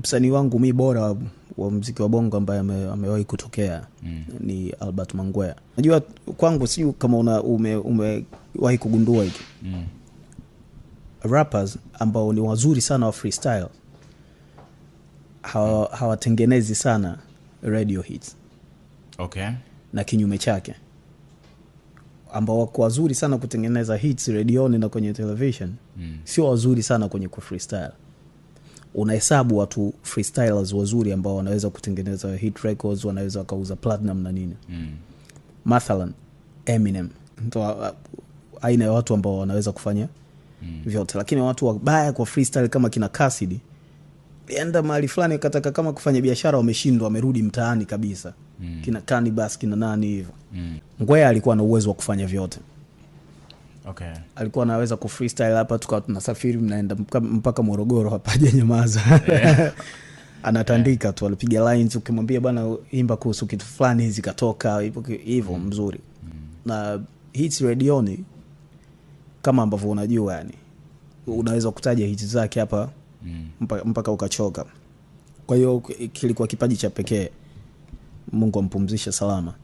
msanii wangu mimi bora wa muziki wa bongo ambaye amewahi kutokea ni Albert Mangwea. Unajua kwangu si kama umewahi kugundua hiki. Rappers ambao ni wazuri sana wa freestyle hawatengenezi sana radio hits. Okay. Na kinyume chake, ambao wako wazuri sana kutengeneza hits radioni na kwenye television, sio wazuri sana kwenye freestyle. Unahesabu watu freestylers wazuri ambao wanaweza kutengeneza hit records, wanaweza kauza platinum na nini. Mathalan Eminem, ndio aina ya watu ambao wanaweza kufanya vyote. Lakini watu wabaya kwa freestyle kama kina Cassidy, enda mahali fulani kataka kama kufanya biashara, wameshindwa, wamerudi mtaani kabisa. Kina Cannibals, kina nani hivyo. Ngwea alikuwa na uwezo wa kufanya vyote. Okay. Alikuwa anaweza ku freestyle hapa, tukawa tunasafiri mnaenda mpaka Morogoro hapa Nyamaza. Anatandika tu, alipiga lines, ukimwambia bwana imba kuhusu kitu fulani zikatoka hivyo mzuri. Na hits radioni kama ambavyo unajua, yani unaweza kutaja hits zake hapa mpaka ukachoka. Kwa hiyo kilikuwa kipaji cha pekee. Mungu ampumzishe salama.